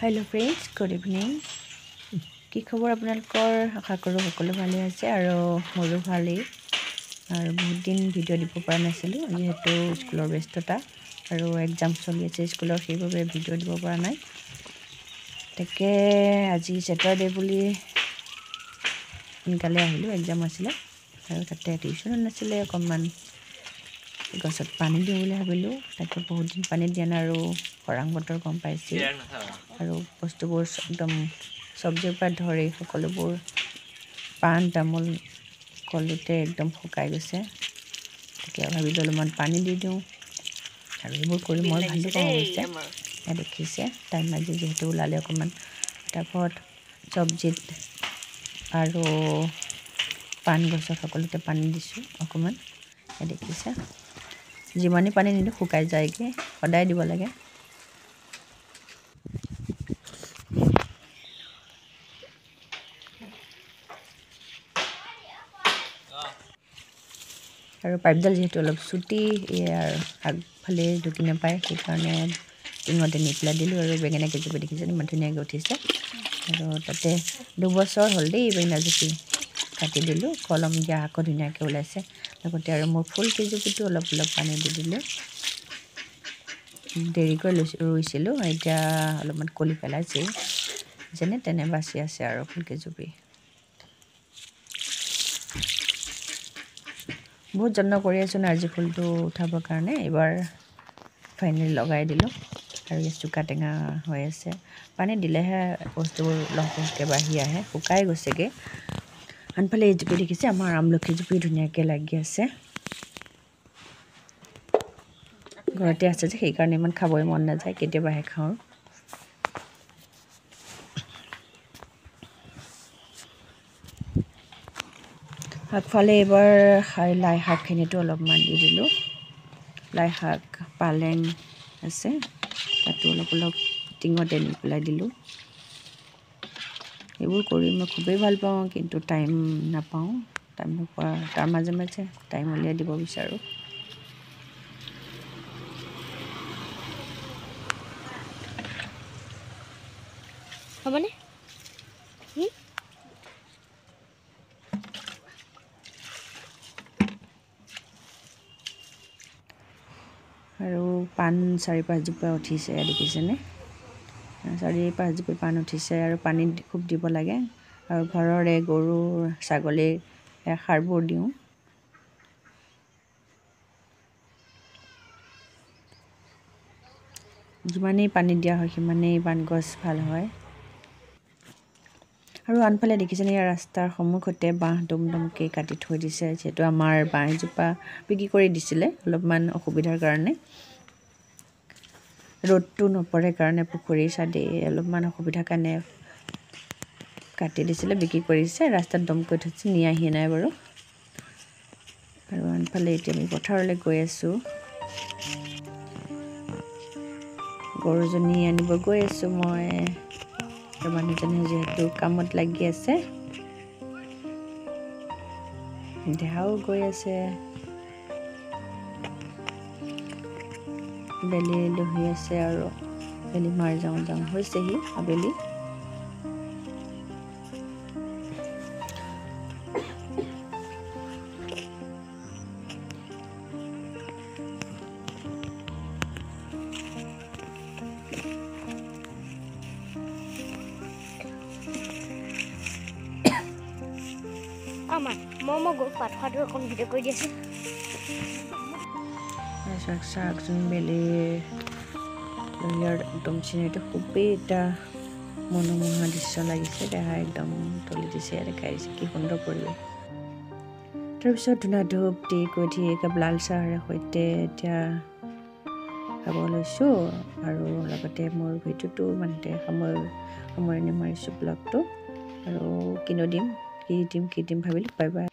Hello friends, good evening. কি খবৰ আপোনালোকৰ? আশা কৰোঁ সকলো ভালে আছে আৰু মোৰো ভালেই। আৰু বহুত দিন ভিডিঅ' দিব পৰা নাছিলোঁ যিহেতু স্কুলৰ ব্যস্ততা আৰু এক্সাম চলি আছে স্কুলৰ, সেইবাবে ভিডিঅ' দিব পৰা নাই। তাকে আজি ছেটাৰডে বুলি সোনকালে আহিলোঁ, এক্সাম আছিলে আৰু তাতে টিউশ্যনো নাছিলে। অকণমান গছত পানী দিওঁ বুলি ভাবিলোঁ, তাকে বহুত দিন পানী দিয়া নাই আৰু খৰাং বতৰ গম পাইছে আৰু বস্তুবোৰ একদম চব্জিৰ পৰা ধৰি সকলোবোৰ পাণ তামোল কলোতে একদম শুকাই গৈছে। তাকে ভাবিলোঁ অলপমান পানী দি দিওঁ আৰু এইবোৰ কৰি মই ভালো পাওঁ অৱশ্যে। দেখিছে টাইম আজি যিহেতু ওলালে অকণমান ফটাফট চব্জিত আৰু পাণ গছত সকলোতে পানী দিছোঁ অকণমান। দেখিছে যিমানেই পানী নিদিওঁ শুকাই যায়গৈ, সদায় দিব লাগে। আৰু পাইপডাল যিহেতু অলপ চুটি, ইয়াৰ আগফালে ঢুকি নাপায়, সেইকাৰণে টিঙতে নি পেলাই দিলোঁ আৰু বেঙেনা কেইজোপা দেখিছে ইমান ধুনীয়াকৈ উঠিছে। আৰু তাতে 2 বছৰ হ'ল দেই বেঙেনা জুপি, কাটি দিলোঁ, কলম দিয়া আকৌ ধুনীয়াকৈ ওলাইছে। লগতে আৰু মোৰ ফুল কেইজোপিতো অলপ পানী দি দিলোঁ। দেৰিকৈ ৰুইছিলোঁ, এতিয়া অলপমান কলি পেলাইছে, যেনে তেনে বাচি আছে আৰু ফুল কেইজোপি। বহুত যত্ন কৰি আছোঁ নাৰ্জী ফুলটো উঠাবৰ কাৰণে। এইবাৰ ফাইনেলি লগাই দিলোঁ আৰু এই চোকা টেঙা হৈ আছে। পানী দিলেহে বস্তুবোৰ লহপহকৈ বাঢ়ি আহে, শুকাই গৈছেগৈ। আনফালে এই জুপি দেখিছে আমাৰ আমলখি জুপি ধুনীয়াকৈ লাগি আছে। ঘৰতে আছে যে সেইকাৰণে ইমান খাবই মন নাযায়, কেতিয়াবাহে খাওঁ। আগফালে এইবাৰ লাই শাকখিনিতো অলপমান দি দিলোঁ। লাই শাক পালেং আছে, তাতো অলপ টিঙতে নি পেলাই দিলোঁ। এইবোৰ কৰি মই খুবেই ভাল পাওঁ, কিন্তু টাইম নাপাওঁ। টাইম নোপোৱা তাৰ মাজে মাজে টাইম উলিয়াই দিব বিচাৰোঁ। হ'বনে? আৰু পাণ 4-5 জোপা উঠিছে, দেখিছেনে? 4-5 জোপা পাণ উঠিছে আৰু পানী খুব দিব লাগে। আৰু ঘৰৰে গৰু ছাগলীৰ সাৰবোৰ দিওঁ। যিমানেই পানী দিয়া হয় সিমানেই পাণ গছ ভাল হয়। আৰু আনফালে দেখিছেনে, ইয়াৰ ৰাস্তাৰ সন্মুখতে বাঁহ দুমকৈ কাটি থৈ দিছে, যিহেতু আমাৰ বাঁহ এজোপা বিক্ৰী কৰি দিছিলে অলপমান অসুবিধাৰ কাৰণে। ৰ'দটো নপৰে কাৰণে পুখুৰীৰ ছাইডে অলপমান অসুবিধাৰ কাৰণে কাটি দিছিলে, বিক্ৰী কৰিছে। ৰাস্তাত দম কৰি থৈছে, নিয়াহি নাই বাৰু। আৰু আনফালে এতিয়া আমি পথাৰলৈ গৈ আছোঁ, গৰুজনী আনিব গৈ আছোঁ মই। আৰু মানুহজনে যিহেতু কামত লাগি আছে, দেহাও গৈ আছে। বেলি লহি আছে আৰু বেলি মাৰ যাওঁ হৈছেহি আবেলি। মই গৰু পাত খোৱাটো অকণ ভিডিঅ' কৰি দি আছোঁ। চাওকচোন বেলিৰ লহিয়াৰ একদম চিনেৰীটো খুবেই এটা মনোমোহা দৃশ্য লাগিছে। দেহা একদম তলি দিছে, দেখাই দিছে কি সুন্দৰ পৰিৱেশ। তাৰপিছত ধূনা ধূপ দি গধি একাপ লাল চাহৰ সৈতে এতিয়া খাব লৈছোঁ। আৰু লগতে মোৰ ভিডিঅ'টো ইমানতে সামৰণি মাৰিছোঁ ব্লগটো। আৰু কি দিম ভাবিলোঁ, বাই বাই।